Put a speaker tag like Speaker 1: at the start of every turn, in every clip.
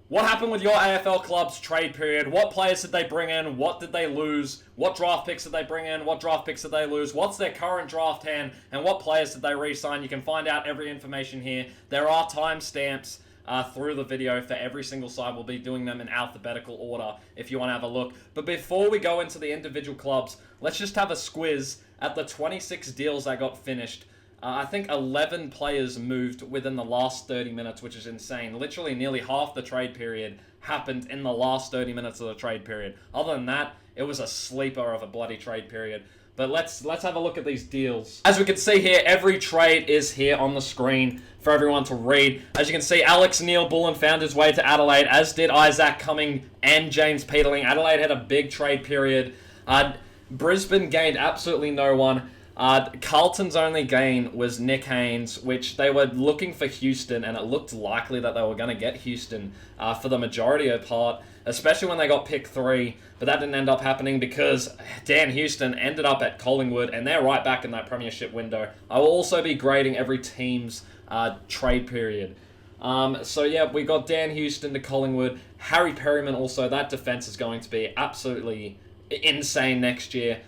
Speaker 1: What happened with your AFL club's trade period? What players did they bring in? What did they lose? What draft picks did they bring in? What draft picks did they lose? What's their current draft hand? And what players did they re-sign? You can find out every information here. There are timestamps through the video for every single side. We'll be doing them in alphabetical order if you want to have a look. But before we go into the individual clubs, let's just have a squiz at the 26 deals that got finished. I think 11 players moved within the last 30 minutes, which is insane. Literally nearly half the trade period happened in the last 30 minutes of the trade period. Other than that, it was a sleeper of a bloody trade period. But let's have a look at these deals. As we can see here, every trade is here on the screen for everyone to read. As you can see, Alex Neil-Bullen found his way to Adelaide, as did Isaac Cumming and James Peterling. Adelaide had a big trade period. Brisbane gained absolutely no one. Carlton's only gain was Nick Haynes, which they were looking for Houston, and it looked likely that they were going to get Houston for the majority of the part, especially when they got pick 3, but that didn't end up happening because Dan Houston ended up at Collingwood, and they're right back in that premiership window. I will also be grading every team's trade period. So yeah, we got Dan Houston to Collingwood. Harry Perryman also, that defense is going to be absolutely insane next year.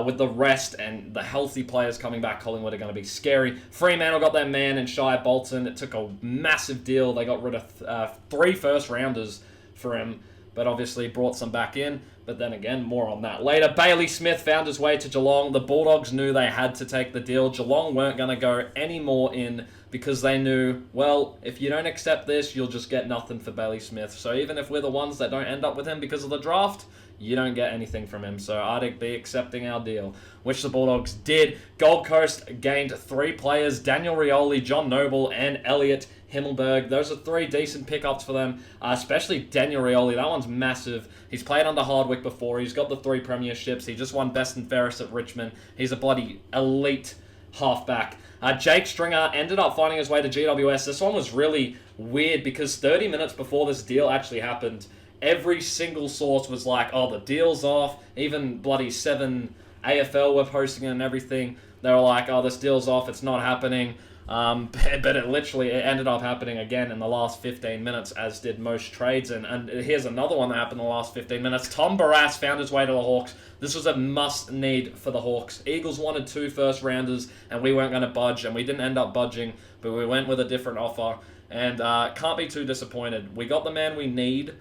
Speaker 1: With the rest and the healthy players coming back, Collingwood are going to be scary. Fremantle got their man in Shia Bolton. It took a massive deal. They got rid of 3 first-rounders for him, but obviously brought some back in. But then again, more on that later. Bailey Smith found his way to Geelong. The Bulldogs knew they had to take the deal. Geelong weren't going to go any more in because they knew, well, if you don't accept this, you'll just get nothing for Bailey Smith. So even if we're the ones that don't end up with him because of the draft, you don't get anything from him. So I'd be accepting our deal, which the Bulldogs did. Gold Coast gained 3 players, Daniel Rioli, John Noble, and Elliot Himmelberg. Those are 3 decent pickups for them, especially Daniel Rioli. That one's massive. He's played under Hardwick before. He's got the 3 premierships. He just won best and fairest at Richmond. He's a bloody elite halfback. Jake Stringer ended up finding his way to GWS. This one was really weird because 30 minutes before this deal actually happened, every single source was like, oh, the deal's off. Even bloody 7 AFL were posting it and everything. They were like, oh, this deal's off. It's not happening. But it ended up happening again in the last 15 minutes, as did most trades. And here's another one that happened in the last 15 minutes. Tom Barrass found his way to the Hawks. This was a must-need for the Hawks. Eagles wanted 2 first-rounders, and we weren't going to budge, and we didn't end up budging, but we went with a different offer. And can't be too disappointed. We got the man we need.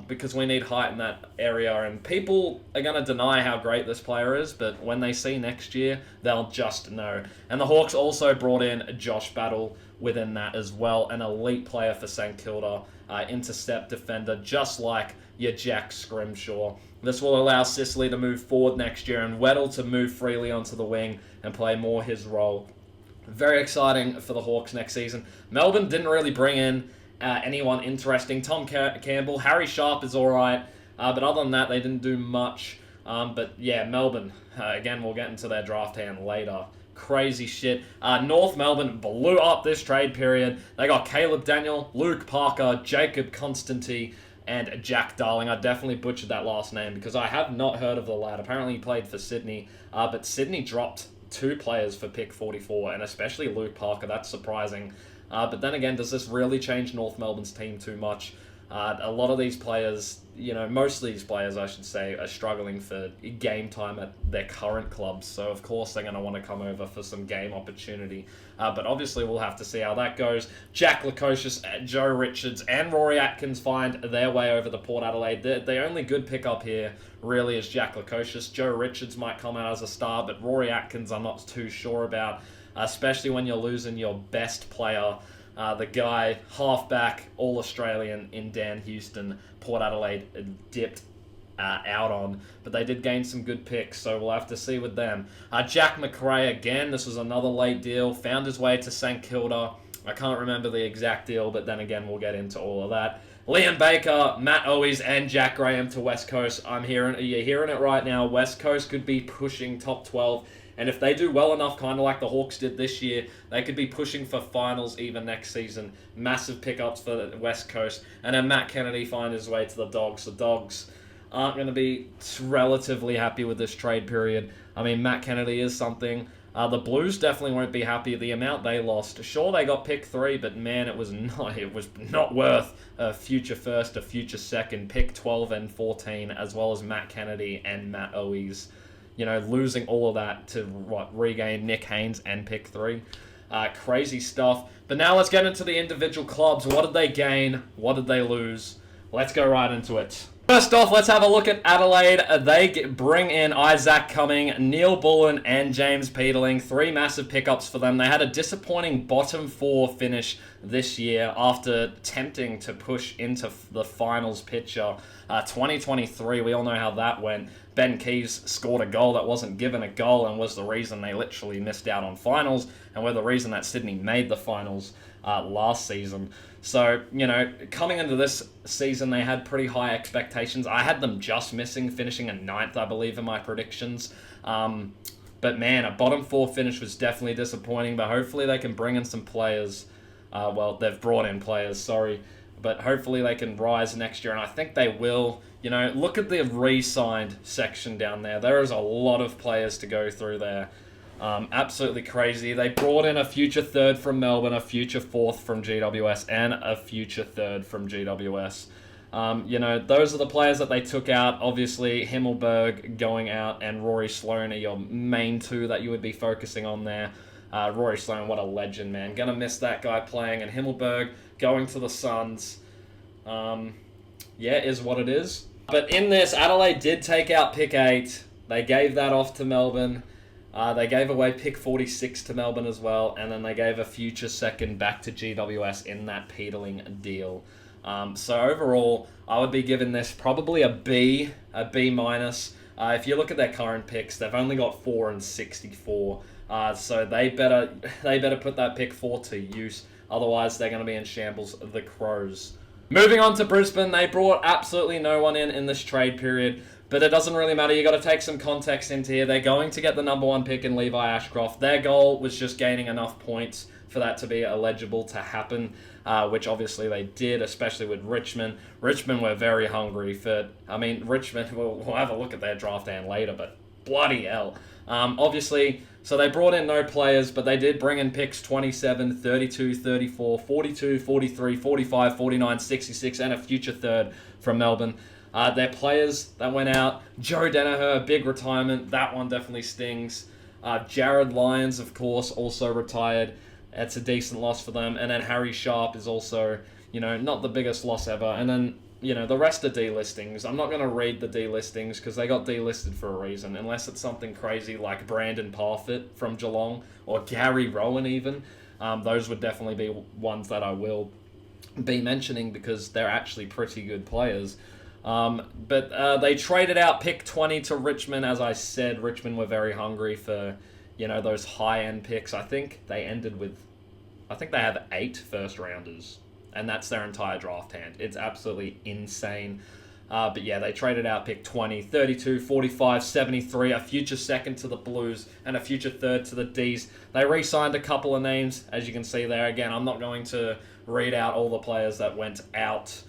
Speaker 1: Because we need height in that area, and people are going to deny how great this player is, but when they see next year, they'll just know. And the Hawks also brought in Josh Battle within that as well, an elite player for St Kilda, intercept defender, just like your Jack Scrimshaw. This will allow Sicily to move forward next year, and Weddle to move freely onto the wing and play more his role. Very exciting for the Hawks next season. Melbourne didn't really bring in anyone interesting. Tom Campbell, Harry Sharp is alright, but other than that, they didn't do much. But yeah, Melbourne, again, we'll get into their draft hand later. Crazy shit. North Melbourne blew up this trade period. They got Caleb Daniel, Luke Parker, Jacob Constantine, and Jack Darling. I definitely butchered that last name because I have not heard of the lad. Apparently he played for Sydney, but Sydney dropped 2 players for pick 44, and especially Luke Parker. That's surprising. But then again, does this really change North Melbourne's team too much? A lot of these players, most of these players, I should say, are struggling for game time at their current clubs. So, of course, they're going to want to come over for some game opportunity. But obviously, we'll have to see how that goes. Jack Lukosius, Joe Richards, and Rory Atkins find their way over to Port Adelaide. The only good pickup here really is Jack Lukosius. Joe Richards might come out as a star, but Rory Atkins I'm not too sure about. Especially when you're losing your best player, the guy, halfback, all-Australian in Dan Houston, Port Adelaide dipped out on. But they did gain some good picks, so we'll have to see with them. Jack McRae, again, this was another late deal, found his way to St Kilda. I can't remember the exact deal, but then again, we'll get into all of that. Liam Baker, Matt Owies, and Jack Graham to West Coast. You're hearing it right now. West Coast could be pushing top 12. And if they do well enough, kind of like the Hawks did this year, they could be pushing for finals even next season. Massive pickups for the West Coast. And then Matt Kennedy find his way to the Dogs. The Dogs aren't going to be relatively happy with this trade period. I mean, Matt Kennedy is something. The Blues definitely won't be happy the amount they lost. Sure, they got pick 3, but man, it was not worth a future first, a future second, pick 12 and 14, as well as Matt Kennedy and Matt Owies. Losing all of that to regain Nick Haynes and pick 3. Crazy stuff. But now let's get into the individual clubs. What did they gain? What did they lose? Let's go right into it. First off, let's have a look at Adelaide. They bring in Isaac Cumming, Neil Bullen, and James Peterling. 3 massive pickups for them. They had a disappointing bottom 4 finish this year after attempting to push into the finals picture. 2023, we all know how that went. Ben Keeves scored a goal that wasn't given a goal and was the reason they literally missed out on finals, and were the reason that Sydney made the finals last season. So, coming into this season, they had pretty high expectations. I had them just finishing in 9th, I believe, in my predictions. But man, a bottom 4 finish was definitely disappointing, but hopefully they can bring in some players. They've brought in players, sorry. But hopefully they can rise next year, and I think they will. Look at the re-signed section down there. There is a lot of players to go through there. Absolutely crazy. They brought in a future 3rd from Melbourne, a future 4th from GWS, and a future 3rd from GWS. Those are the players that they took out. Obviously, Himmelberg going out and Rory Sloane are your main 2 that you would be focusing on there. Rory Sloane, what a legend, man. Gonna miss that guy playing. And Himmelberg going to the Suns. Is what it is. But in this, Adelaide did take out pick 8. They gave that off to Melbourne. They gave away pick 46 to Melbourne as well, and then they gave a future 2nd back to GWS in that Peterling deal. So overall, I would be giving this probably a B minus. If you look at their current picks, they've only got 4 and 64. So they better put that pick 4 to use. Otherwise, they're going to be in shambles. The Crows. Moving on to Brisbane, they brought absolutely no one in this trade period. But it doesn't really matter. You got to take some context into here. They're going to get the number 1 pick in Levi Ashcroft. Their goal was just gaining enough points for that to be eligible to happen, which obviously they did, especially with Richmond. Richmond were very hungry for... Richmond, we'll have a look at their draft hand later, but bloody hell. Obviously, so they brought in no players, but they did bring in picks 27, 32, 34, 42, 43, 45, 49, 66, and a future 3rd from Melbourne. Their players that went out, Joe Danaher, big retirement. That one definitely stings. Jared Lyons, of course, also retired. It's a decent loss for them. And then Harry Sharp is also, not the biggest loss ever. And then, the rest are delistings. I'm not going to read the delistings because they got delisted for a reason, unless it's something crazy like Brandon Parfitt from Geelong or Gary Rowan even. Those would definitely be ones that I will be mentioning because they're actually pretty good players. But they traded out pick 20 to Richmond. As I said, Richmond were very hungry for, those high-end picks. I think they have 8 first-rounders, and that's their entire draft hand. It's absolutely insane. But yeah, they traded out pick 20, 32, 45, 73, a future 2nd to the Blues, and a future 3rd to the Ds. They re-signed a couple of names, as you can see there. Again, I'm not going to read out all the players that went out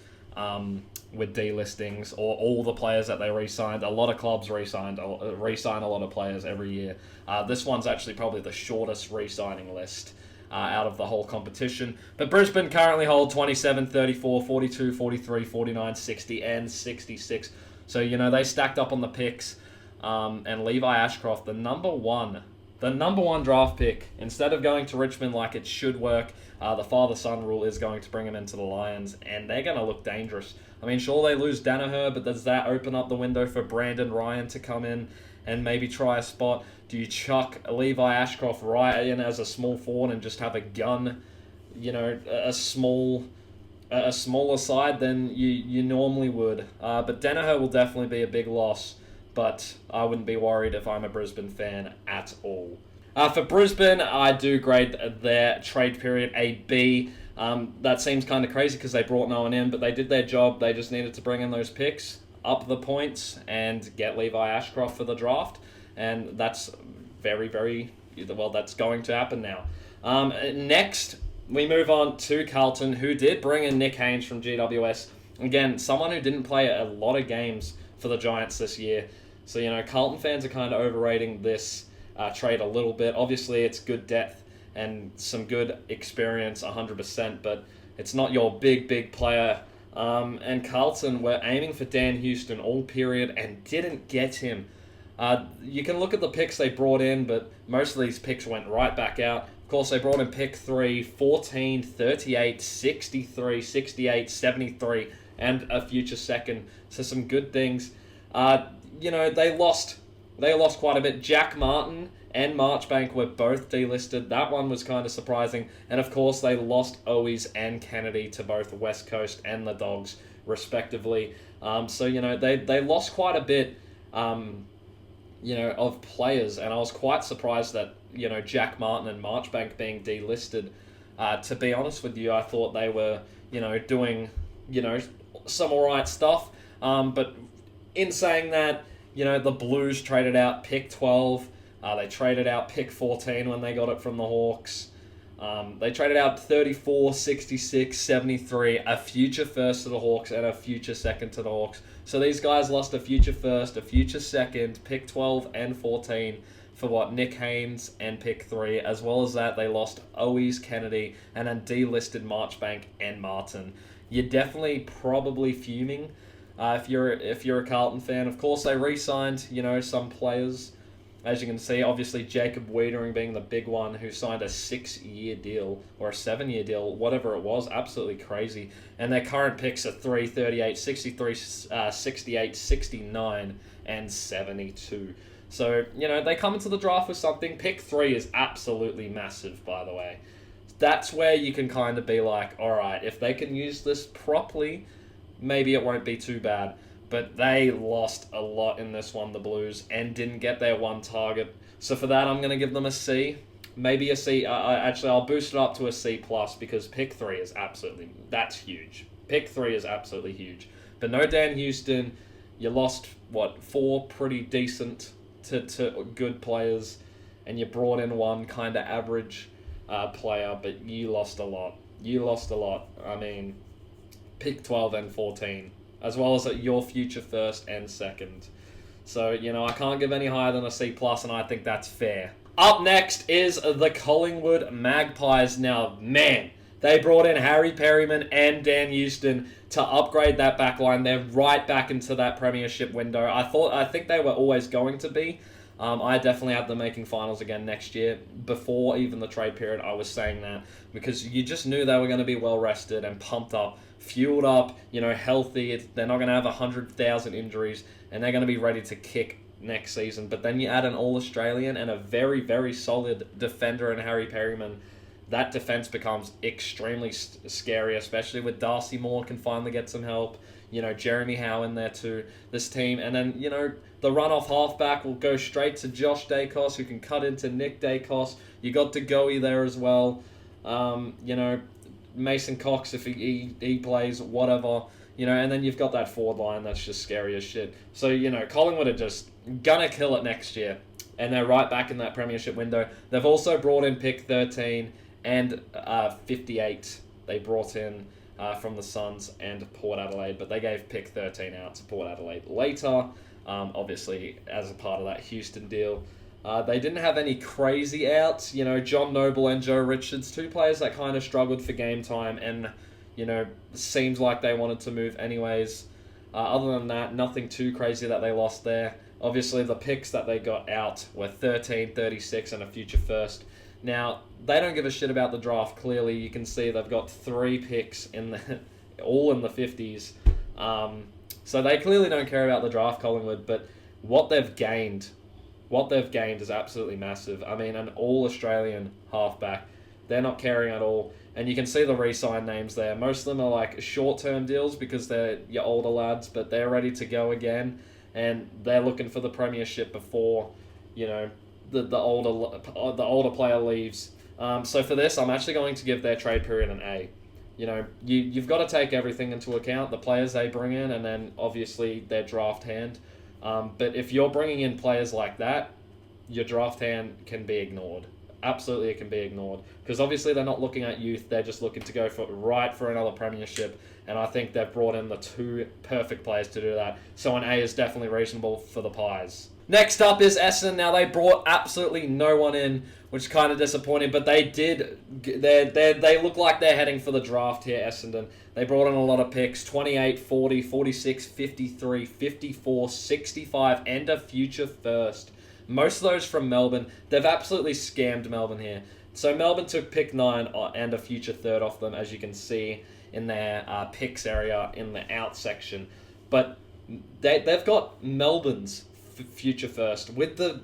Speaker 1: with delistings or all the players that they re-signed. A lot of clubs re-sign a lot of players every year. This one's actually probably the shortest re-signing list out of the whole competition. But Brisbane currently hold 27, 34, 42, 43, 49, 60, and 66. So, they stacked up on the picks. And Levi Ashcroft, the number one draft pick, instead of going to Richmond like it should work, the father-son rule is going to bring him into the Lions, and they're going to look dangerous. Sure, they lose Danaher, but does that open up the window for Brandon Ryan to come in and maybe try a spot? Do you chuck Levi Ashcroft right in as a small forward and just have a gun, a smaller side than you normally would? But Danaher will definitely be a big loss, but I wouldn't be worried if I'm a Brisbane fan at all. For Brisbane, I do grade their trade period a B. That seems kind of crazy because they brought no one in, but they did their job. They just needed to bring in those picks, up the points, and get Levi Ashcroft for the draft. And that's very, very... Well, that's going to happen now. Next, we move on to Carlton, who did bring in Nick Haynes from GWS. Again, someone who didn't play a lot of games for the Giants this year. So, Carlton fans are kind of overrating this trade a little bit. Obviously, it's good depth and some good experience, 100%, but it's not your big player. And Carlton were aiming for Dan Houston all period and didn't get him. You can look at the picks they brought in, but most of these picks went right back out. Of course, they brought in pick 3, 14, 38, 63, 68, 73, and a future second. So some good things. They lost quite a bit. Jack Martin and Marchbank were both delisted. That one was kind of surprising. And of course, they lost Owies and Kennedy to both West Coast and the Dogs, respectively. They lost quite a bit, of players. And I was quite surprised that, Jack Martin and Marchbank being delisted. To be honest with you, I thought they were, doing, some alright stuff. But in saying that, the Blues traded out pick 12. They traded out pick 14 when they got it from the Hawks. They traded out 34, 66, 73, a future first to the Hawks and a future second to the Hawks. So these guys lost a future first, a future second, pick 12 and 14 for Nick Haynes and pick 3. As well as that, they lost Owies, Kennedy, and then delisted Marchbank and Martin. You're definitely probably fuming if you're a Carlton fan. Of course, they re-signed, some players. As you can see, obviously Jacob Wiedering being the big one, who signed a 6-year deal or a 7-year deal, whatever it was, absolutely crazy. And their current picks are 3, 38, 63, 68, 69, and 72. So, they come into the draft with something. Pick 3 is absolutely massive, by the way. That's where you can kind of be like, all right, if they can use this properly, maybe it won't be too bad. But they lost a lot in this one, the Blues, and didn't get their one target. So for that, I'm going to give them a C. Maybe a C. I'll boost it up to a C+, because pick 3 is that's huge. Pick 3 is absolutely huge. But no Dan Houston. You lost, 4 pretty decent to good players, and you brought in one kind of average player, but you lost a lot. I mean, pick 12 and 14. As well as your future first and second. So, I can't give any higher than a C+, and I think that's fair. Up next is the Collingwood Magpies. Now, man, they brought in Harry Perryman and Dan Houston to upgrade that back line. They're right back into that premiership window. I think they were always going to be. I definitely had them making finals again next year. Before even the trade period, I was saying that because you just knew they were going to be well rested and pumped up, fueled up, healthy. They're not going to have 100,000 injuries, and they're going to be ready to kick next season. But then you add an All-Australian and a very, very solid defender in Harry Perryman. That defense becomes extremely scary, especially with Darcy Moore can finally get some help. Jeremy Howe in there too, this team. And then, the run-off halfback will go straight to Josh Dacos, who can cut into Nick Dacos. You got DeGoey there as well. Mason Cox, if he plays, whatever. And then you've got that forward line that's just scary as shit. So, Collingwood are just gonna kill it next year. And they're right back in that premiership window. They've also brought in pick 13 and 58. They brought in from the Suns and Port Adelaide, but they gave pick 13 out to Port Adelaide later, obviously as a part of that Houston deal. They didn't have any crazy outs. John Noble and Joe Richards, 2 players that kind of struggled for game time and, seems like they wanted to move anyways. Other than that, nothing too crazy that they lost there. Obviously, the picks that they got out were 13, 36, and a future first. Now, they don't give a shit about the draft. Clearly, you can see they've got 3 picks all in the 50s. So they clearly don't care about the draft, Collingwood, but what they've gained is absolutely massive. I mean, an all-Australian halfback, they're not caring at all. And you can see the re-sign names there. Most of them are like short-term deals because they're your older lads, but they're ready to go again. And they're looking for the premiership before, the older player leaves. So for this, I'm actually going to give their trade period an A. You've got to take everything into account, the players they bring in, and then obviously their draft hand. But if you're bringing in players like that, your draft hand can be ignored. Absolutely, it can be ignored. Because obviously they're not looking at youth, they're just looking to go for another premiership. and I think they've brought in the two perfect players to do that. So an A is definitely reasonable for the Pies. Next up is Essendon. Now, they brought absolutely no one in, which is kind of disappointing, but they did. They look like they're heading for the draft here, Essendon. They brought in a lot of picks, 28, 40, 46, 53, 54, 65, and a future first. Most of those from Melbourne. They've absolutely scammed Melbourne here. So Melbourne took pick 9 and a future third off them, as you can see in their picks area in the out section. But they've got Melbourne's future first. With the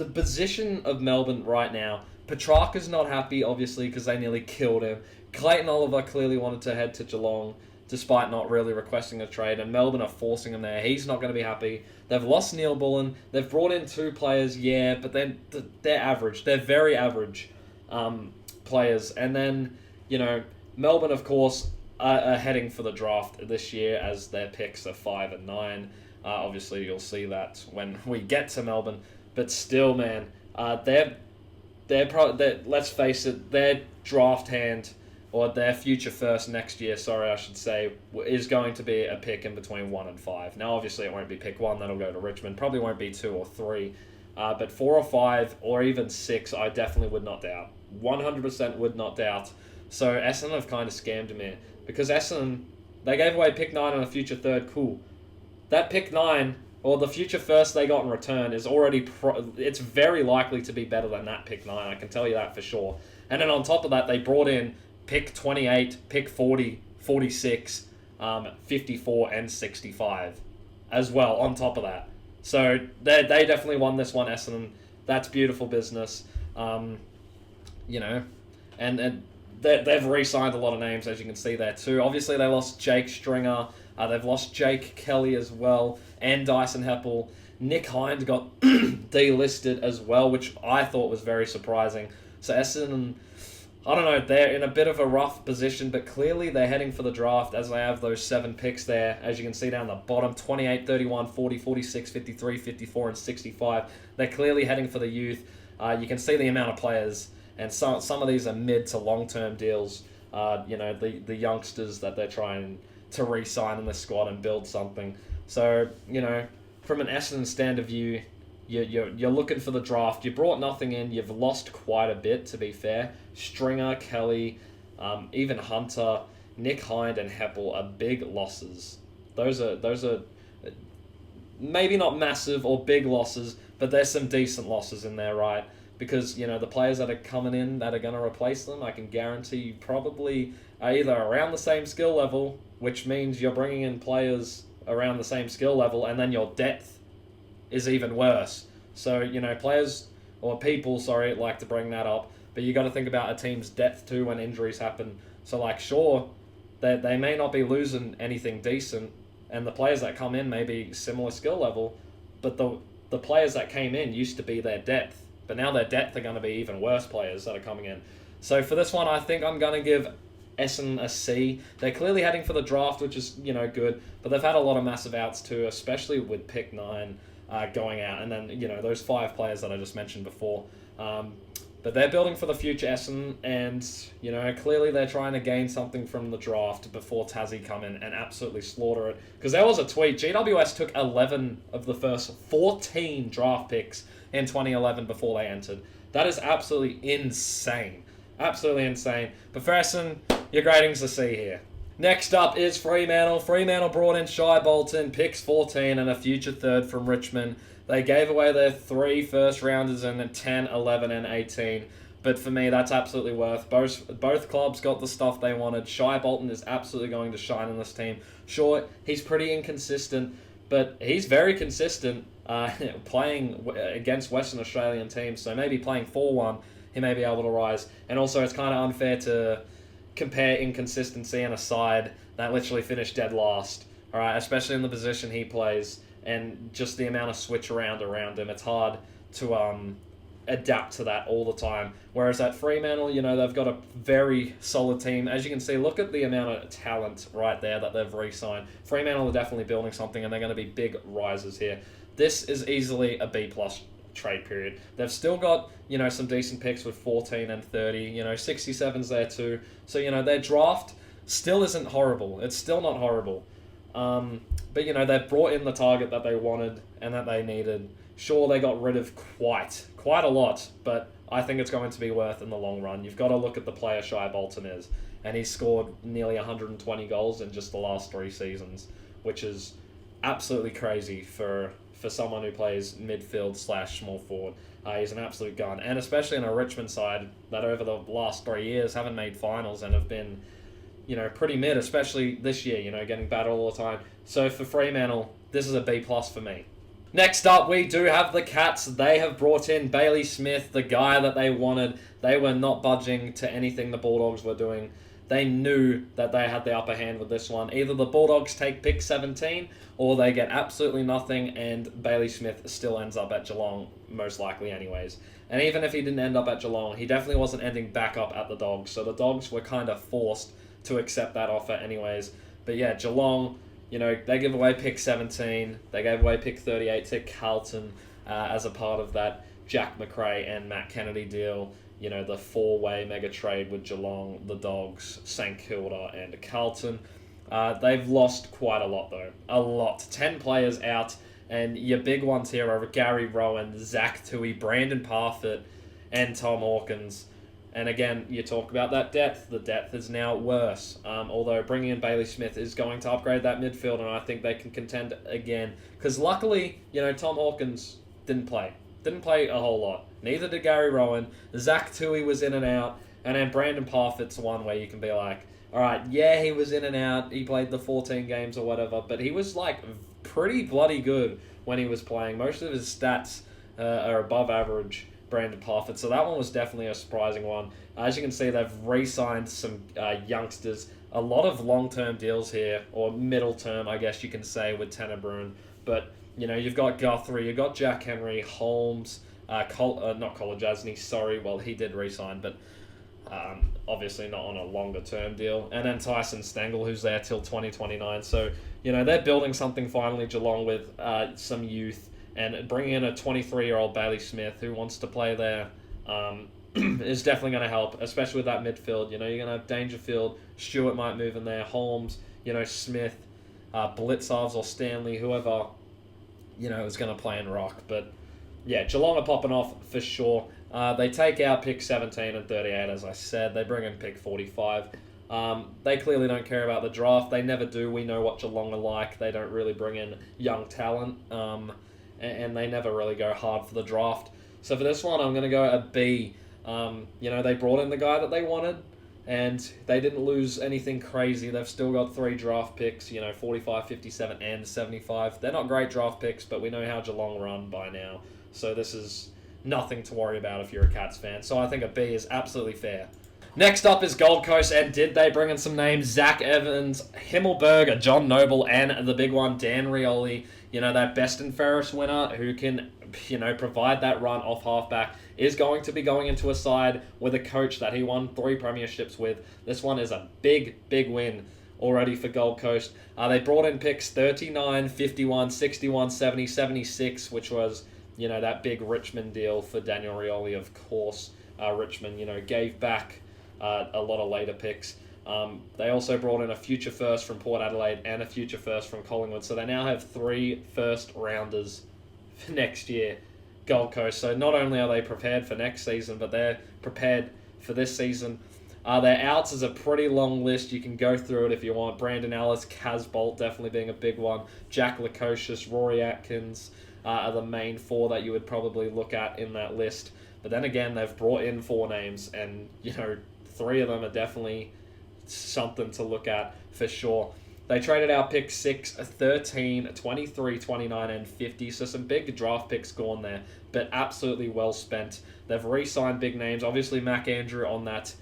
Speaker 1: position of Melbourne right now, Petrarca's not happy, obviously, because they nearly killed him. Clayton Oliver clearly wanted to head to Geelong, despite not really requesting a trade, and Melbourne are forcing him there. He's not going to be happy. They've lost Neil Bullen. They've brought in 2 players, yeah, but they're average. They're very average players. And then, Melbourne, of course, are heading for the draft this year as their picks are 5 and 9. Obviously, you'll see that when we get to Melbourne. But still, man, let's face it, their draft hand, or their future first next year, I should say, is going to be a pick in between 1 and 5. Now, obviously, it won't be pick 1, that'll go to Richmond. Probably won't be 2 or 3. But 4 or 5, or even 6, I definitely would not doubt. 100% would not doubt. So Essendon have kind of scammed me. Because Essendon, they gave away pick 9 and a future third, cool. That pick 9, or the future first they got in return, is already it's very likely to be better than that pick 9. I can tell you that for sure. And then on top of that, they brought in pick 28, pick 40, 46, 54, and 65 as well on top of that. So they definitely won this one, Essendon. That's beautiful business. And they've re-signed a lot of names, as you can see there too. Obviously, they lost Jake Stringer. They've lost Jake Kelly as well, and Dyson Heppel. Nick Hind got delisted as well, which I thought was very surprising. So Essendon, I don't know, they're in a bit of a rough position, but clearly they're heading for the draft as they have those 7 picks there. As you can see down the bottom, 28, 31, 40, 46, 53, 54, and 65. They're clearly heading for the youth. You can see the amount of players, and some of these are mid to long-term deals. The youngsters that they're trying to re-sign in the squad and build something. So, from an Essendon stand of view, you're looking for the draft. You brought nothing in. You've lost quite a bit, to be fair. Stringer, Kelly, even Hunter, Nick Hind, and Heppel are big losses. Those are maybe not massive or big losses, but there's some decent losses in there, right? Because, the players that are coming in that are going to replace them, I can guarantee you probably are either around the same skill level, which means you're bringing in players around the same skill level, and then your depth is even worse. So, players, or people, like to bring that up, but you got to think about a team's depth too when injuries happen. So, sure, they may not be losing anything decent, and the players that come in may be similar skill level, but the players that came in used to be their depth. But now their depth are going to be even worse players that are coming in. So for this one, I think I'm going to give Essendon a C. They're clearly heading for the draft, which is, good. But they've had a lot of massive outs too, especially with pick 9 going out. And then, those 5 players that I just mentioned before. But they're building for the future, Essendon. And, clearly they're trying to gain something from the draft before Tassie come in and absolutely slaughter it. Because there was a tweet. GWS took 11 of the first 14 draft picks in 2011 before they entered. That is absolutely insane. Absolutely insane. But for Essendon, your grading's a C here. Next up is Fremantle. Fremantle brought in Shai Bolton, picks 14 and a future third from Richmond. They gave away their 3 first-rounders in 10, 11, and 18. But for me, that's absolutely worth. Both clubs got the stuff they wanted. Shai Bolton is absolutely going to shine in this team. Sure, he's pretty inconsistent, but he's very consistent playing against Western Australian teams. So maybe playing 4-1, he may be able to rise. And also, it's kind of unfair to compare inconsistency in a side that literally finished dead last. All right, especially in the position he plays and just the amount of switch around him. It's hard to adapt to that all the time. Whereas at Fremantle, they've got a very solid team. As you can see, look at the amount of talent right there that they've re-signed. Fremantle are definitely building something, and they're going to be big risers here. This is easily a B+ trade period. They've still got, some decent picks with 14 and 30. 67's there too. So, their draft still isn't horrible. It's still not horrible. But, they've brought in the target that they wanted and that they needed. Sure, they got rid of quite a lot, but I think it's going to be worth in the long run. You've got to look at the player Shai Bolton is, and he's scored nearly 120 goals in just the last 3 seasons, which is absolutely crazy for someone who plays midfield / small forward. He's an absolute gun, and especially in a Richmond side that over the last 3 years haven't made finals and have been, pretty mid, especially this year, getting battered all the time. So for Fremantle, this is a B+ for me. Next up, we do have the Cats. They have brought in Bailey Smith, the guy that they wanted. They were not budging to anything the Bulldogs were doing. They knew that they had the upper hand with this one. Either the Bulldogs take pick 17 or they get absolutely nothing and Bailey Smith still ends up at Geelong, most likely anyways. And even if he didn't end up at Geelong, he definitely wasn't ending back up at the Dogs. So the Dogs were kind of forced to accept that offer anyways. But yeah, Geelong, they give away pick 17. They gave away pick 38 to Carlton as a part of that Jack McRae and Matt Kennedy deal. The 4-way mega trade with Geelong, the Dogs, St Kilda and Carlton. They've lost quite a lot though. A lot. 10 players out. And your big ones here are Gary Rowan, Zach Tui, Brandon Parfitt and Tom Hawkins. And again, you talk about that depth. The depth is now worse. Although bringing in Bailey Smith is going to upgrade that midfield, and I think they can contend again. Because luckily, Tom Hawkins didn't play. Didn't play a whole lot. Neither did Gary Rowan. Zach Tui was in and out. And then Brandon Parfitt's one where you can be like, all right, yeah, he was in and out. He played the 14 games or whatever. But he was pretty bloody good when he was playing. Most of his stats are above average. Brandon Parfitt. So that one was definitely a surprising one. As you can see, they've re-signed some youngsters. A lot of long-term deals here, or middle-term, I guess you can say, with Tanner Bruin. But, you've got Guthrie, you've got Jack Henry, Holmes, not Kolajasny, sorry. Well, he did re-sign, but obviously not on a longer-term deal. And then Tyson Stengel, who's there till 2029. So, they're building something finally, Geelong, with some youth. And bringing in a 23-year-old Bailey Smith who wants to play there is definitely going to help, especially with that midfield. You're going to have Dangerfield, Stewart might move in there, Holmes, Smith, Blitzovs or Stanley, whoever, is going to play in rock. But, yeah, Geelong are popping off for sure. They take out pick 17 and 38, as I said. They bring in pick 45. They clearly don't care about the draft. They never do. We know what Geelong are like. They don't really bring in young talent. And they never really go hard for the draft. So for this one, I'm going to go a B. They brought in the guy that they wanted, and they didn't lose anything crazy. They've still got 3 draft picks, 45, 57, and 75. They're not great draft picks, but we know how Geelong run by now. So this is nothing to worry about if you're a Cats fan. So I think a B is absolutely fair. Next up is Gold Coast, and did they bring in some names? Zach Evans, Himmelberg, John Noble, and the big one, Dan Rioli. That Best and Ferris winner who can, provide that run off halfback is going to be going into a side with a coach that he won 3 premierships with. This one is a big, big win already for Gold Coast. They brought in picks 39, 51, 61, 70, 76, which was, that big Richmond deal for Daniel Rioli, of course. Richmond, gave back a lot of later picks. They also brought in a future first from Port Adelaide and a future first from Collingwood. So they now have 3 first-rounders for next year, Gold Coast. So not only are they prepared for next season, but they're prepared for this season. Their outs is a pretty long list. You can go through it if you want. Brandon Ellis, Kaz Bolt definitely being a big one. Jack Lukosius, Rory Atkins are the main 4 that you would probably look at in that list. But then again, they've brought in 4 names, and, 3 of them are definitely something to look at for sure. They traded out pick 6, 13, 23, 29, and 50. So some big draft picks gone there, but absolutely well spent. They've re-signed big names. Obviously, Mac Andrew on that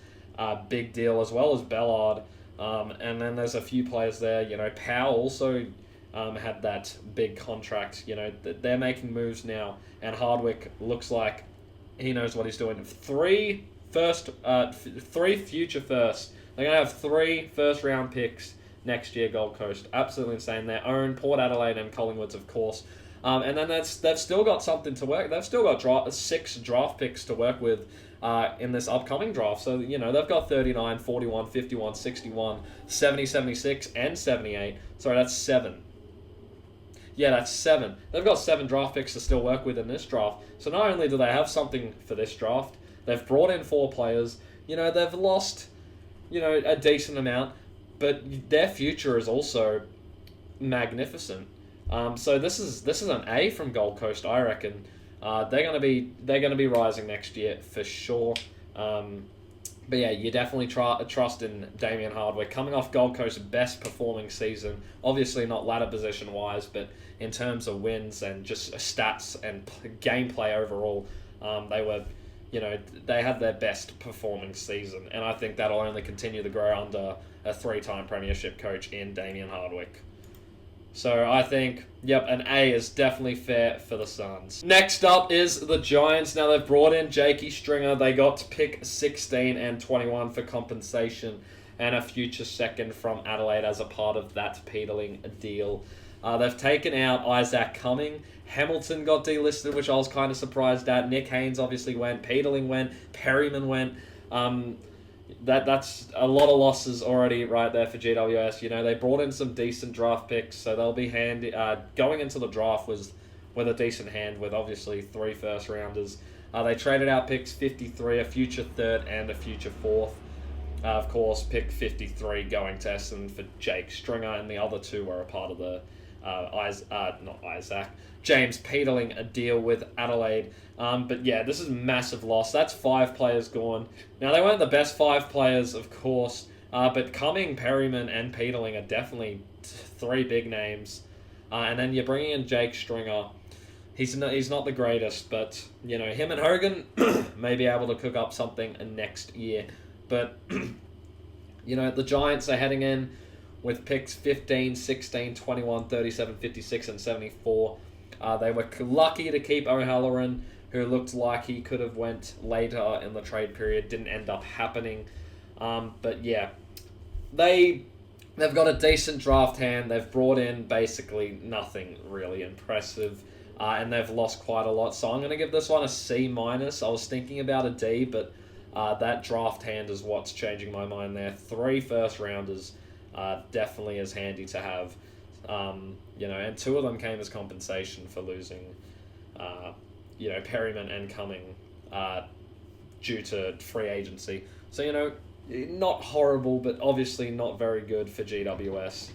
Speaker 1: big deal, as well as Bellard. And then there's a few players there. Powell also had that big contract. They're making moves now. And Hardwick looks like he knows what he's doing. 3 future firsts. They're going to have 3 first-round picks next year, Gold Coast. Absolutely insane. Their own Port Adelaide and Collingwoods, of course. And then they've still got something to work. They've still got 6 draft picks to work with in this upcoming draft. So, they've got 39, 41, 51, 61, 70, 76, and 78. Sorry, that's 7. Yeah, that's 7. They've got 7 draft picks to still work with in this draft. So not only do they have something for this draft, they've brought in 4 players. They've lost, a decent amount, but their future is also magnificent. So this is an A from Gold Coast, I reckon. They're gonna be rising next year for sure. But yeah, you definitely trust in Damien Hardwick coming off Gold Coast's best performing season. Obviously not ladder position wise, but in terms of wins and just stats and gameplay overall, they had their best performing season, and I think that'll only continue to grow under a 3-time premiership coach in Damien Hardwick. So I think, an A is definitely fair for the Suns. Next up is the Giants. Now they've brought in Jakey Stringer. They got to pick 16 and 21 for compensation and a future second from Adelaide as a part of that Peterling deal. They've taken out Isaac Cumming. Hamilton got delisted, which I was kind of surprised at. Nick Haynes obviously went. Peterling went. Perryman went. That's a lot of losses already right there for GWS. They brought in some decent draft picks, so they'll be handy. Going into the draft was with a decent hand with obviously 3 first-rounders. They traded out picks 53, a future 3rd, and a future 4th. Of course, pick 53 going to Essendon for Jake Stringer, and the other 2 were a part of the James Peterling deal with Adelaide. But yeah, this is a massive loss. That's 5 players gone. Now, they weren't the best 5 players, of course, but Cumming, Perryman, and Peterling are definitely 3 big names. And then you're bringing in Jake Stringer. He's not the greatest, but, him and Hogan may be able to cook up something next year. But, the Giants are heading in with picks 15, 16, 21, 37, 56, and 74. They were lucky to keep O'Halloran, who looked like he could have went later in the trade period. Didn't end up happening. But yeah, they've got a decent draft hand. They've brought in basically nothing really impressive. And they've lost quite a lot. So I'm going to give this one a C-. I was thinking about a D, but that draft hand is what's changing my mind there. 3 first-rounders definitely is handy to have. And 2 of them came as compensation for losing, Perryman and Cumming due to free agency. So, not horrible, but obviously not very good for GWS.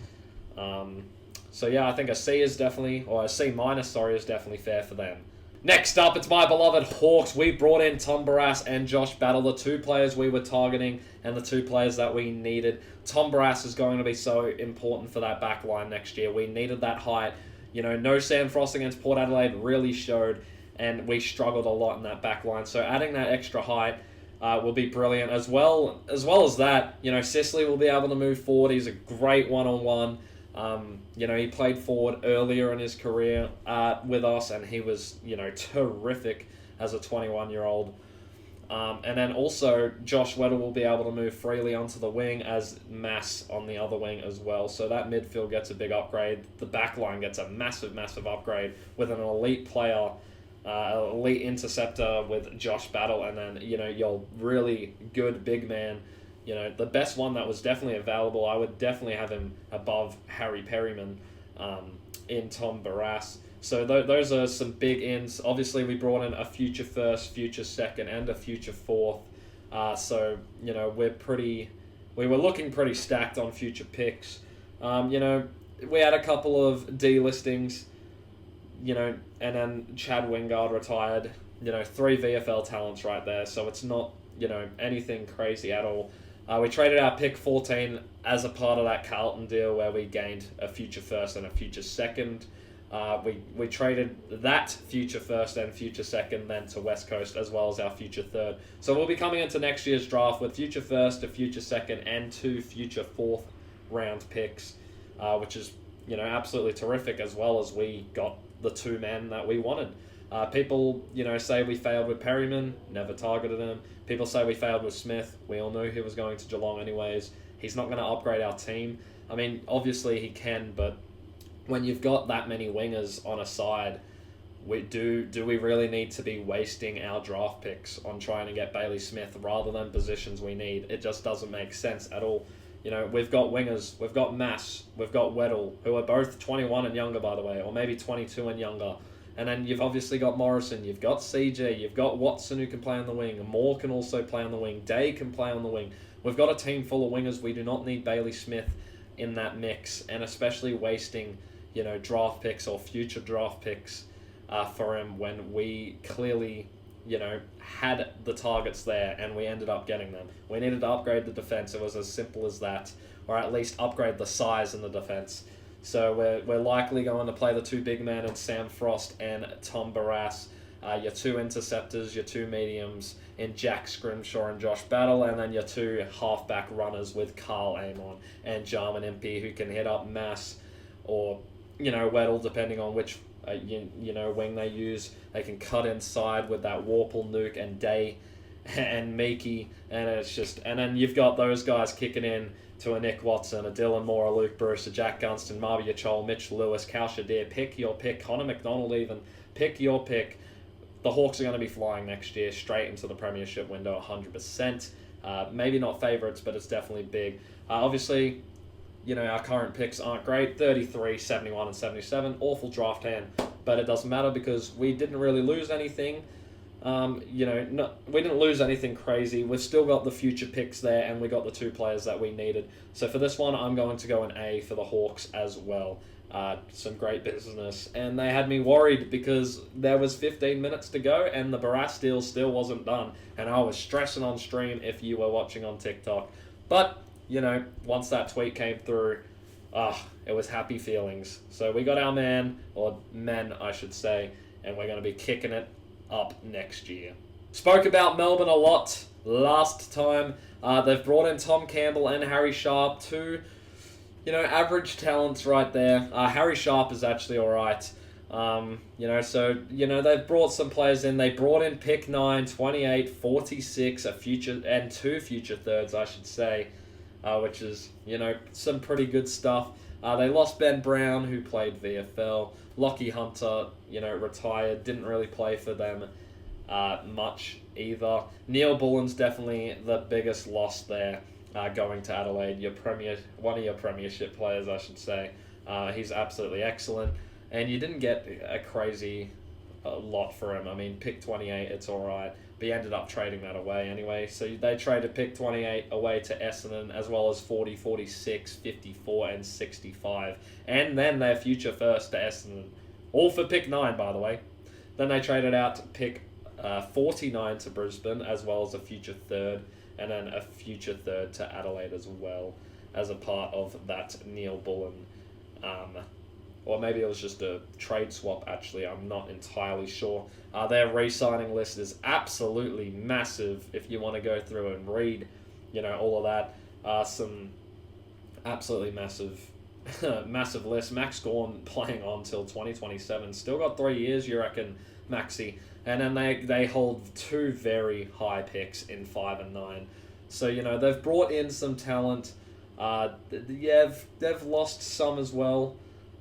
Speaker 1: So yeah, I think a C is definitely, or a C-, is definitely fair for them. Next up, it's my beloved Hawks. We brought in Tom Barrass and Josh Battle, the 2 players we were targeting and the 2 players that we needed. Tom Barrass is going to be so important for that back line next year. We needed that height. No Sam Frost against Port Adelaide really showed, and we struggled a lot in that back line. So adding that extra height will be brilliant. As well as that, Sicily will be able to move forward. He's a great one-on-one. He played forward earlier in his career with us, and he was, terrific as a 21-year-old. And then also, Josh Weddle will be able to move freely onto the wing as Mass on the other wing as well. So that midfield gets a big upgrade. The back line gets a massive, massive upgrade with an elite player, elite interceptor with Josh Battle, and then, your really good big man. The best one that was definitely available, I would definitely have him above Harry Perryman in Tom Barrass. So those are some big ins. Obviously, we brought in a future 1st, future 2nd, and a future 4th. So, we were looking pretty stacked on future picks. We had a couple of delistings, and then Chad Wingard retired. 3 VFL talents right there. So it's not, anything crazy at all. We traded our pick 14 as a part of that Carlton deal where we gained a future 1st and a future 2nd. We traded that future 1st and future 2nd then to West Coast as well as our future 3rd. So we'll be coming into next year's draft with future 1st, a future 2nd, and 2 future 4th round picks, which is absolutely terrific, as well as we got the 2 men that we wanted. People, say we failed with Perryman, never targeted him. People say we failed with Smith. We all knew he was going to Geelong anyways. He's not going to upgrade our team. I mean, obviously he can, but when you've got that many wingers on a side, do we really need to be wasting our draft picks on trying to get Bailey Smith rather than positions we need? It just doesn't make sense at all. We've got wingers, we've got Mass, we've got Weddle, who are both 21 and younger, by the way, or maybe 22 and younger. And then you've obviously got Morrison, you've got CJ, you've got Watson who can play on the wing, Moore can also play on the wing, Day can play on the wing. We've got a team full of wingers. We do not need Bailey Smith in that mix, and especially wasting, draft picks or future draft picks for him when we clearly, had the targets there and we ended up getting them. We needed to upgrade the defense. It was as simple as that, or at least upgrade the size in the defense. So we're likely going to play the two big men in Sam Frost and Tom Barras, your two interceptors, your two mediums in Jack Scrimshaw and Josh Battle, and then your two halfback runners with Carl Amon and Jarman Impey, who can hit up Mass or, Weddle, depending on which wing they use. They can cut inside with that Warple, Nuke, and Day and Meekie, and then you've got those guys kicking in to a Nick Watson, a Dylan Moore, a Luke Bruce, a Jack Gunston, Marvia Chol, Mitch Lewis, Cal Shadir. Pick your pick. Connor McDonald even. Pick your pick. The Hawks are going to be flying next year straight into the premiership window 100%. Maybe not favourites, but it's definitely big. Obviously, our current picks aren't great. 33, 71, and 77. Awful draft hand. But it doesn't matter because we didn't really lose anything. We didn't lose anything crazy. We've still got the future picks there, and we got the two players that we needed. So for this one, I'm going to go an A for the Hawks as well. Some great business, and they had me worried because there was 15 minutes to go, and the Barras deal still wasn't done, and I was stressing on stream if you were watching on TikTok. But once that tweet came through, it was happy feelings. So we got our man, or men, I should say, and we're going to be kicking it up next year. Spoke about Melbourne a lot last time. They've brought in Tom Campbell and Harry Sharp, two, average talents right there. Harry Sharp is actually alright. They've brought some players in. They brought in pick 9, 28, 46, and two future thirds, I should say, which is, some pretty good stuff. They lost Ben Brown, who played VFL. Lockie Hunter, retired, didn't really play for them much either. Neil Bullen's definitely the biggest loss there, going to Adelaide. One of your premiership players, I should say. He's absolutely excellent, and you didn't get a crazy lot for him. I mean, pick 28, it's all right, but you ended up trading that away anyway. So they traded pick 28 away to Essendon, as well as 40, 46, 54, and 65. And then their future first to Essendon. All for pick 9, by the way. Then they traded out pick 49 to Brisbane, as well as a future third, and then a future third to Adelaide as well, as a part of that Neil Bullen. Or maybe it was just a trade swap, actually. I'm not entirely sure. Their re-signing list is absolutely massive if you want to go through and read, all of that. Some absolutely massive massive list. Max Gorn playing on till 2027. Still got 3 years, you reckon, Maxi. And then they hold two very high picks in 5 and 9. So, they've brought in some talent. They've lost some as well.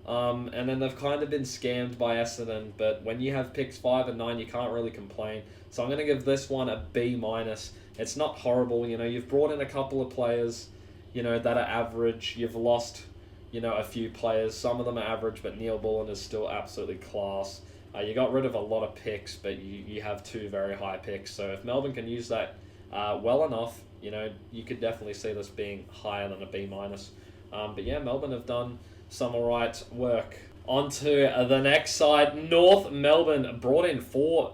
Speaker 1: And then they've kind of been scammed by Essendon, but when you have picks 5 and 9, you can't really complain. So I'm going to give this one a B-. It's not horrible, you've brought in a couple of players, that are average. You've lost, a few players. Some of them are average, but Neil Bullen is still absolutely class. You got rid of a lot of picks, but you have two very high picks. So if Melbourne can use that well enough, you could definitely see this being higher than a B-. But yeah, Melbourne have done some alright work. On to the next side. North Melbourne brought in four,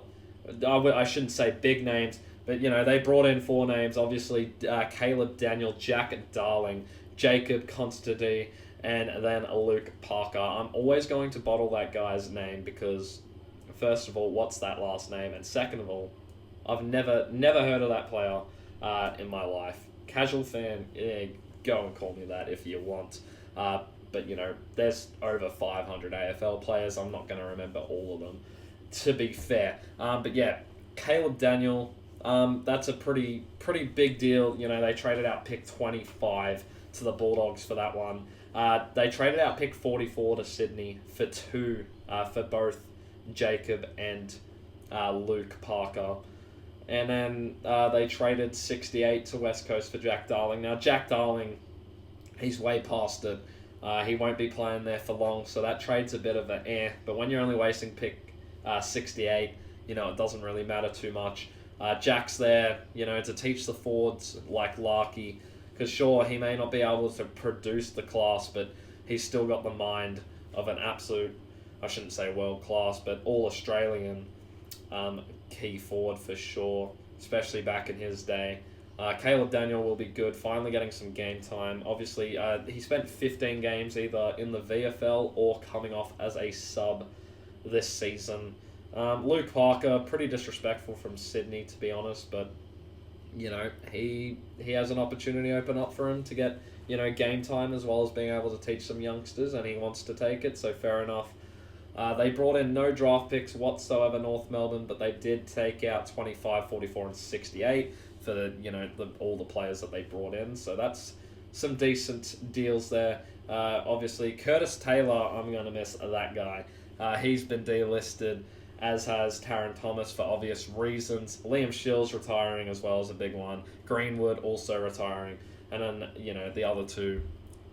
Speaker 1: I shouldn't say big names, but they brought in 4 names. Obviously, Caleb Daniel, Jack Darling, Jacob Constantine, and then Luke Parker. I'm always going to bottle that guy's name because, first of all, what's that last name? And second of all, I've never heard of that player in my life. Casual fan, go and call me that if you want. But, there's over 500 AFL players. I'm not going to remember all of them, to be fair. But, yeah, Caleb Daniel, that's a pretty big deal. They traded out pick 25 to the Bulldogs for that one. They traded out pick 44 to Sydney for two, for both Jacob and Luke Parker. And then they traded 68 to West Coast for Jack Darling. Now, Jack Darling, he's way past it. He won't be playing there for long, so that trade's a bit of an But when you're only wasting pick 68, it doesn't really matter too much. Jack's there, to teach the forwards like Larky, because sure, he may not be able to produce the class, but he's still got the mind of an absolute, I shouldn't say world-class, but all-Australian key forward for sure, especially back in his day. Caleb Daniel will be good, finally getting some game time. Obviously, he spent 15 games either in the VFL or coming off as a sub this season. Luke Parker, pretty disrespectful from Sydney, to be honest, but, he has an opportunity open up for him to get, game time as well as being able to teach some youngsters, and he wants to take it, so fair enough. They brought in no draft picks whatsoever, North Melbourne, but they did take out 25, 44, and 68 for all the players that they brought in. So that's some decent deals there. Obviously, Curtis Taylor, I'm going to miss that guy. He's been delisted, as has Taron Thomas for obvious reasons. Liam Shill's retiring as well as a big one. Greenwood also retiring. And then, the other two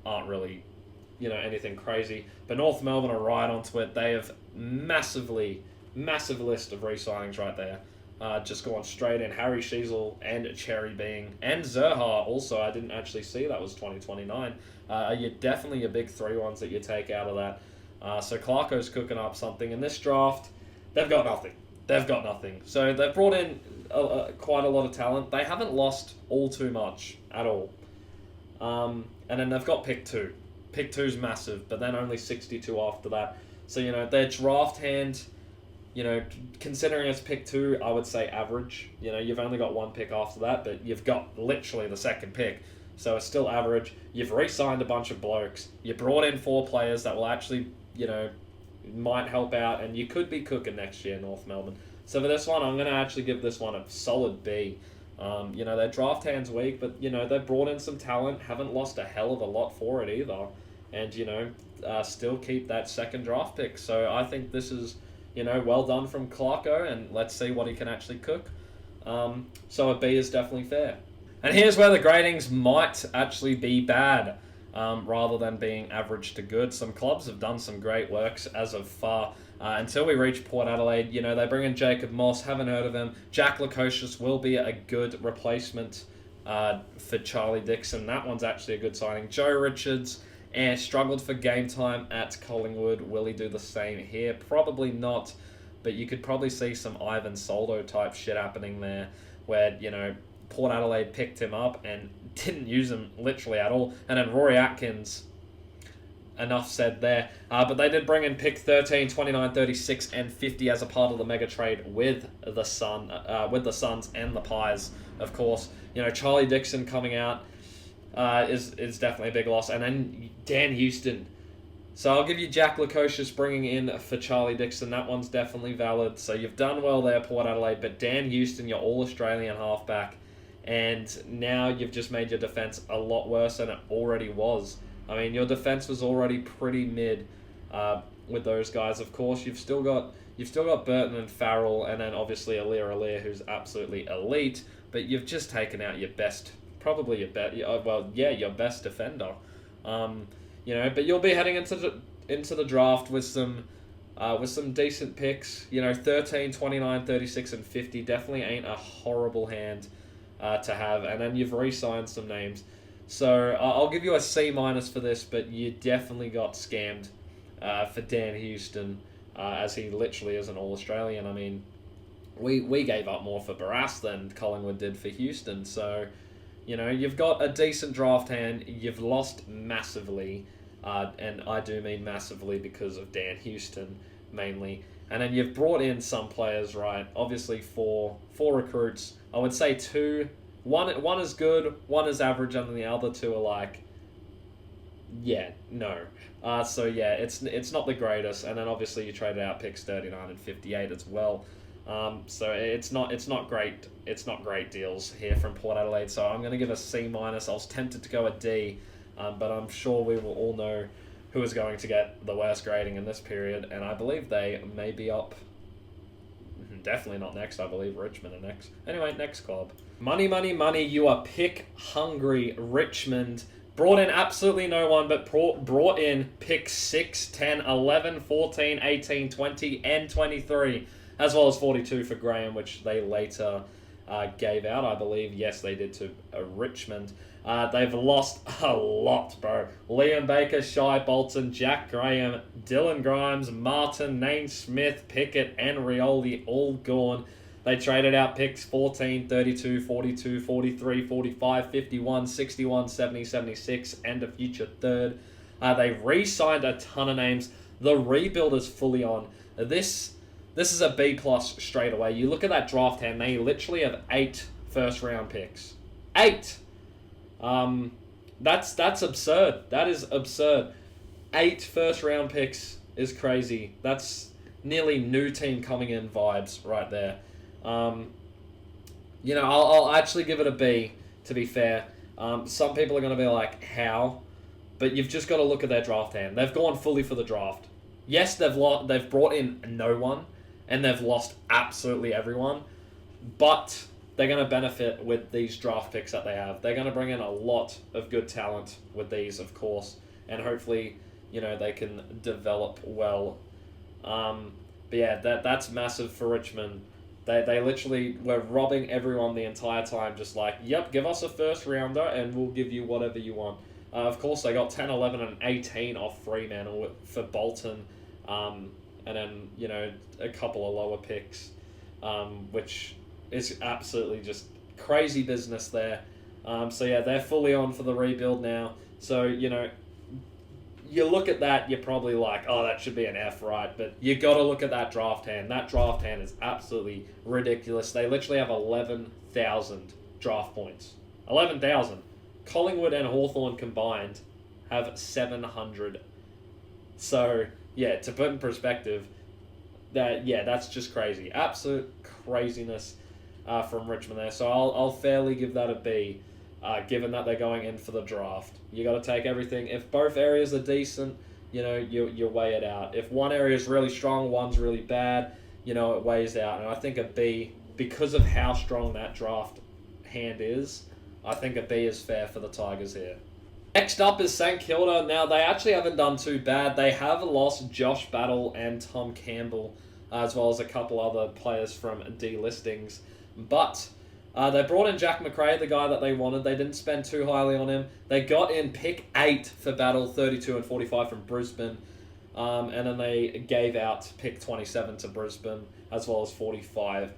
Speaker 1: aren't really anything crazy. But North Melbourne are right onto it. They have massive list of re-signings right there. Just going straight in. Harry Sheasel and Cherry Being. And Zerha also. I didn't actually see that was 2029. You're definitely your big three ones that you take out of that. So Clarko's cooking up something. In this draft, they've got nothing. So they've brought in quite a lot of talent. They haven't lost all too much at all. And then they've got pick 2. Pick 2's massive, but then only 62 after that. So, their draft hand, considering it's pick 2, I would say average. You've only got one pick after that, but you've got literally the second pick. So it's still average. You've re-signed a bunch of blokes. You brought in 4 players that will actually, might help out, and you could be cooking next year, North Melbourne. So for this one, I'm going to actually give this one a solid B. Their draft hand's weak, but, they've brought in some talent, haven't lost a hell of a lot for it either, and, still keep that second draft pick. So I think this is, well done from Clarko, and let's see what he can actually cook. So a B is definitely fair. And here's where the gradings might actually be bad, rather than being average to good. Some clubs have done some great works as of far. Until we reach Port Adelaide, they bring in Jacob Moss, haven't heard of him. Jack Lukosius will be a good replacement for Charlie Dixon. That one's actually a good signing. Joe Richards struggled for game time at Collingwood. Will he do the same here? Probably not, but you could probably see some Ivan Soldo type shit happening there where, Port Adelaide picked him up and didn't use him literally at all. And then Rory Atkins, enough said there. But they did bring in pick 13, 29, 36, and 50 as a part of the mega trade with the Suns and the Pies, of course. Charlie Dixon coming out is definitely a big loss. And then Dan Houston. So I'll give you Jack Lukosius bringing in for Charlie Dixon. That one's definitely valid. So you've done well there, Port Adelaide. But Dan Houston, your all-Australian halfback. And now you've just made your defence a lot worse than it already was. I mean, your defence was already pretty mid with those guys. Of course, you've still got Burton and Farrell, and then obviously Alir, who's absolutely elite. But you've just taken out your best, probably your best defender. But you'll be heading into the draft with some decent picks. 13, 29, 36, and 50 definitely ain't a horrible hand to have. And then you've re-signed some names. So I'll give you a C- for this, but you definitely got scammed for Dan Houston, as he literally is an All-Australian. I mean, we gave up more for Barras than Collingwood did for Houston. So, you've got a decent draft hand. You've lost massively, and I do mean massively because of Dan Houston mainly. And then you've brought in some players, right? Obviously four recruits. I would say two. One is good, one is average, and then the other two are like, yeah, no. So yeah, it's not the greatest. And then obviously you traded out picks 39 and 58 as well. So it's not great. It's not great deals here from Port Adelaide. So I'm going to give a C-. I was tempted to go a D, But I'm sure we will all know who is going to get the worst grading in this period, and I believe they may be up. Definitely not next. I believe Richmond are next. Anyway, next club. Money, money, money. You are pick hungry. Richmond brought in absolutely no one, but brought in pick 6, 10, 11, 14, 18, 20, and 23, as well as 42 for Graham, which they later gave out, I believe. Yes, they did to Richmond. They've lost a lot, bro. Liam Baker, Shai Bolton, Jack Graham, Dylan Grimes, Martin, Naine Smith, Pickett, and Rioli all gone. They traded out picks 14, 32, 42, 43, 45, 51, 61, 70, 76, and a future third. They re-signed a ton of names. The rebuild is fully on. This is a B+ straight away. You look at that draft hand, they literally have 8 first-round picks. 8! That's absurd. That is absurd. 8 first-round picks is crazy. That's nearly new team coming in vibes right there. I'll actually give it a B, to be fair. Some people are going to be like, how? But you've just got to look at their draft hand. They've gone fully for the draft. Yes, they've brought in no one, and they've lost absolutely everyone, but they're going to benefit with these draft picks that they have. They're going to bring in a lot of good talent with these, of course, and hopefully, they can develop well. But yeah, that's massive for Richmond. They literally were robbing everyone the entire time, just like, yep, give us a first rounder and we'll give you whatever you want. Of course, they got 10, 11, and 18 off Fremantle for Bolton, and then, a couple of lower picks, which is absolutely just crazy business there. So yeah, they're fully on for the rebuild now. So, you look at that, you're probably like, oh, that should be an F, right? But you got to look at that draft hand. That draft hand is absolutely ridiculous. They literally have 11,000 draft points. 11,000. Collingwood and Hawthorn combined have 700. So, yeah, to put in perspective, that's just crazy. Absolute craziness from Richmond there. So I'll fairly give that a B. Given that they're going in for the draft. You got to take everything. If both areas are decent, you weigh it out. If one area is really strong, one's really bad, it weighs out. And I think a B, because of how strong that draft hand is, I think a B is fair for the Tigers here. Next up is St Kilda. Now, they actually haven't done too bad. They have lost Josh Battle and Tom Campbell, as well as a couple other players from delistings. But they brought in Jack McRae, the guy that they wanted. They didn't spend too highly on him. They got in pick 8 for Battle, 32 and 45 from Brisbane. And then they gave out pick 27 to Brisbane, as well as 45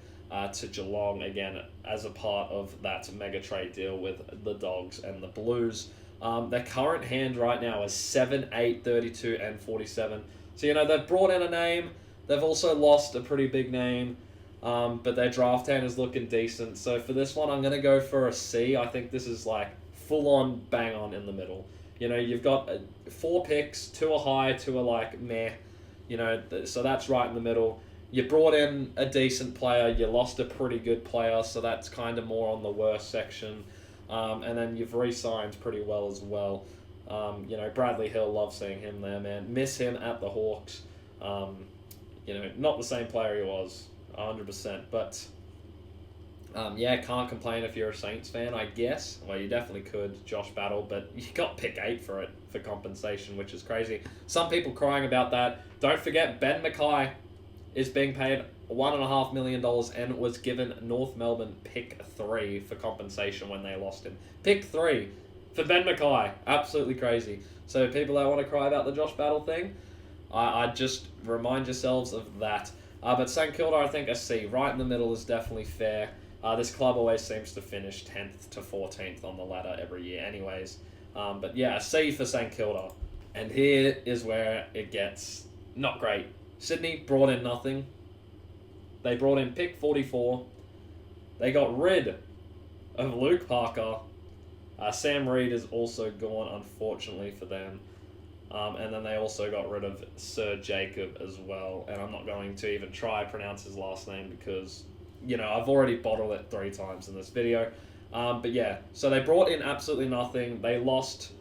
Speaker 1: to Geelong, again, as a part of that mega trade deal with the Dogs and the Blues. Their current hand right now is 7, 8, 32, and 47. So, they've brought in a name. They've also lost a pretty big name. But their draft hand is looking decent. So for this one, I'm going to go for a C. I think this is like full-on, bang-on in the middle. You've got 4 picks, 2 are high, 2 are like meh. So that's right in the middle. You brought in a decent player. You lost a pretty good player, so that's kind of more on the worst section. And then you've re-signed pretty well as well. Bradley Hill, love seeing him there, man. Miss him at the Hawks. Not the same player he was. 100%, but can't complain if you're a Saints fan, I guess. Well, you definitely could, Josh Battle, but you got pick 8 for it, for compensation, which is crazy. Some people crying about that. Don't forget, Ben Mackay is being paid $1.5 million and was given North Melbourne pick 3 for compensation when they lost him. Pick 3 for Ben Mackay. Absolutely crazy. So people that want to cry about the Josh Battle thing, I just remind yourselves of that. But St Kilda, I think a C. Right in the middle is definitely fair. This club always seems to finish 10th to 14th on the ladder every year anyways. But yeah, a C for St Kilda. And here is where it gets not great. Sydney brought in nothing. They brought in pick 44. They got rid of Luke Parker. Sam Reid is also gone, unfortunately for them. And then they also got rid of Sir Jacob as well. And I'm not going to even try pronounce his last name because, I've already bottled it 3 times in this video. But yeah, so they brought in absolutely nothing. They lost,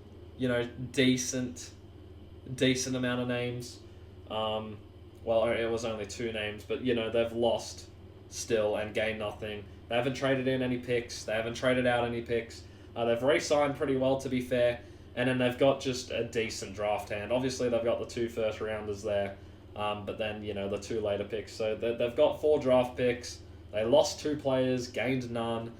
Speaker 1: decent amount of names. Well, it was only 2 names, but they've lost still and gained nothing. They haven't traded in any picks. They haven't traded out any picks. They've re-signed pretty well, to be fair, and then they've got just a decent draft hand. Obviously, they've got the 2 first-rounders there, but then the 2 later picks. So they've got 4 draft picks. They lost 2 players, gained none.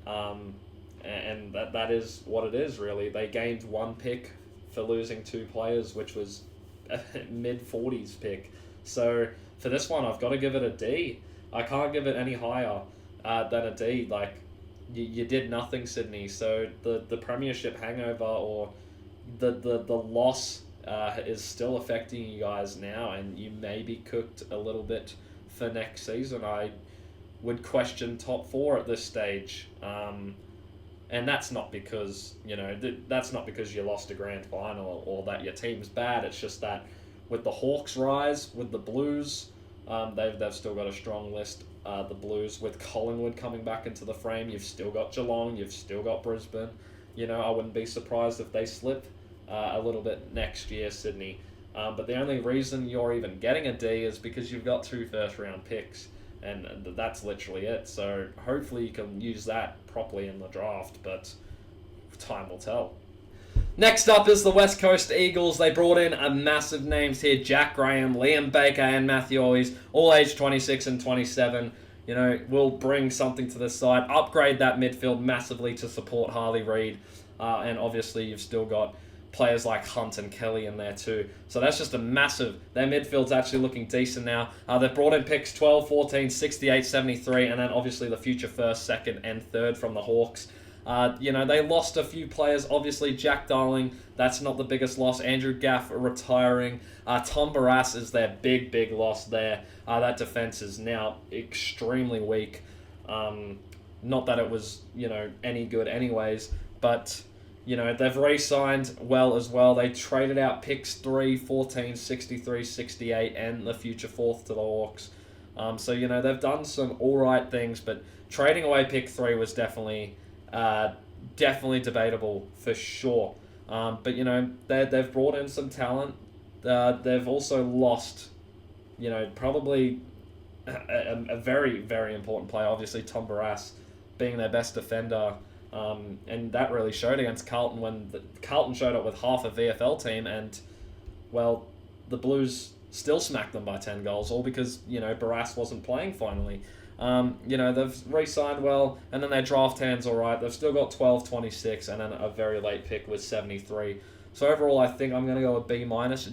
Speaker 1: And that is what it is, really. They gained 1 pick for losing 2 players, which was a mid-40s pick. So for this one, I've got to give it a D. I can't give it any higher than a D. Like, you did nothing, Sydney. So the premiership hangover or the loss is still affecting you guys now, and you may be cooked a little bit for next season. I would question top 4 at this stage. And that's not because, that's not because you lost a grand final or that your team's bad. It's just that with the Hawks' rise, with the Blues, they've still got a strong list. The Blues, with Collingwood coming back into the frame, you've still got Geelong, you've still got Brisbane. I wouldn't be surprised if they slip a little bit next year, Sydney. But the only reason you're even getting a D is because you've got 2 first-round picks. And that's literally it. So hopefully you can use that properly in the draft, but time will tell. Next up is the West Coast Eagles. They brought in a massive names here: Jack Graham, Liam Baker, and Matthew Owies, all aged 26 and 27. Will bring something to the side, upgrade that midfield massively to support Harley Reid, and obviously you've still got players like Hunt and Kelly in there too. So that's just a massive... Their midfield's actually looking decent now. They've brought in picks 12, 14, 68, 73, and then obviously the future first, second, and third from the Hawks. They lost a few players. Obviously, Jack Darling, that's not the biggest loss. Andrew Gaff retiring. Tom Barras is their big loss there. That defense is now extremely weak. Not that it was, any good anyways, but... they've re-signed well as well. They traded out picks 3, 14, 63, 68, and the future 4th to the Hawks. So they've done some alright things, but trading away pick 3 was definitely debatable for sure. But they've brought in some talent. They've also lost, probably a very, very important player. Obviously, Tom Barras being their best defender. And that really showed against Carlton when Carlton showed up with half a VFL team, and, well, the Blues still smacked them by 10 goals, all because, Barras wasn't playing finally. They've re-signed well, and then their draft hand's all right. They've still got 12, 26, and then a very late pick with 73. So overall, I think I'm going to go a B-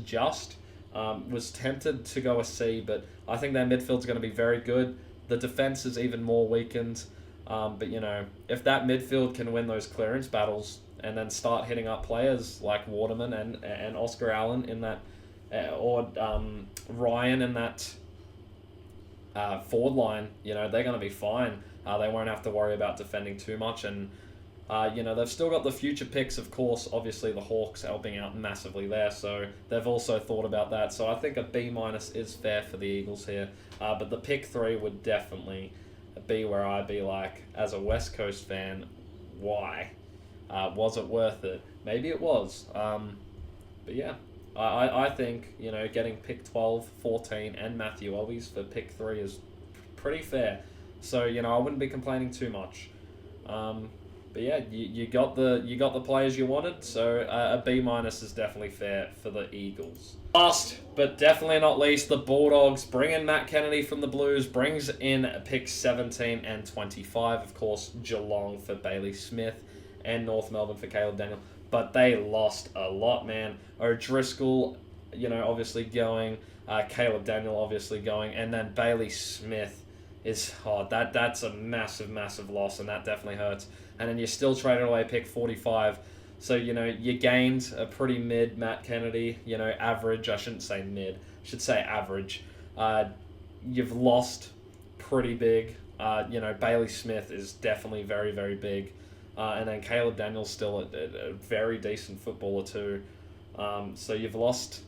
Speaker 1: just. Was tempted to go a C, but I think their midfield's going to be very good. The defense is even more weakened. But if that midfield can win those clearance battles and then start hitting up players like Waterman and Oscar Allen in that, or Ryan in that forward line, they're going to be fine. They won't have to worry about defending too much, and they've still got the future picks, of course. Obviously, the Hawks helping out massively there, so they've also thought about that. So I think a B- is fair for the Eagles here, but the pick 3 would definitely be where I'd be like, as a West Coast fan, why? Was it worth it? Maybe it was. But yeah, I think, getting pick 12, 14, and Matthew Owies for pick 3 is pretty fair. So, I wouldn't be complaining too much. But yeah, you got the players you wanted, so a B- is definitely fair for the Eagles. Last, but definitely not least, the Bulldogs bring in Matt Kennedy from the Blues, brings in picks 17 and 25, of course, Geelong for Bailey Smith, and North Melbourne for Caleb Daniel. But they lost a lot, man. O'Driscoll, obviously going, Caleb Daniel obviously going, and then Bailey Smith is that's a massive loss, and that definitely hurts. And then you still traded away pick 45. So, you gained a pretty mid Matt Kennedy, average. I shouldn't say mid. I should say average. You've lost pretty big. Bailey Smith is definitely very, very big. And then Caleb Daniel's still a very decent footballer too. So you've lost,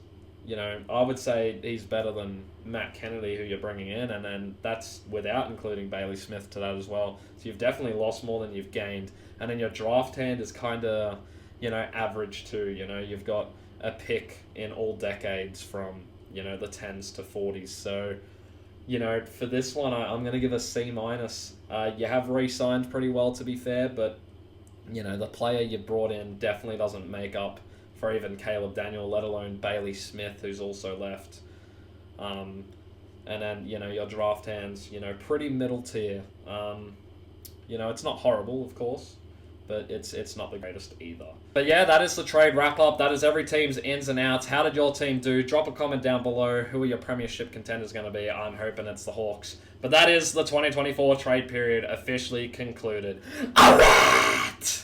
Speaker 1: I would say he's better than Matt Kennedy, who you're bringing in. And then that's without including Bailey Smith to that as well. So you've definitely lost more than you've gained. And then your draft hand is kind of... average too. You've got a pick in all decades from, the 10s to 40s. So, for this one, I'm going to give a C-. You have re-signed pretty well, to be fair, but, the player you brought in definitely doesn't make up for even Caleb Daniel, let alone Bailey Smith, who's also left. And then, your draft hands, pretty middle tier. It's not horrible, of course, but it's not the greatest either. But yeah, that is the trade wrap-up. That is every team's ins and outs. How did your team do? Drop a comment down below. Who are your premiership contenders going to be? I'm hoping it's the Hawks. But that is the 2024 trade period officially concluded. Alright!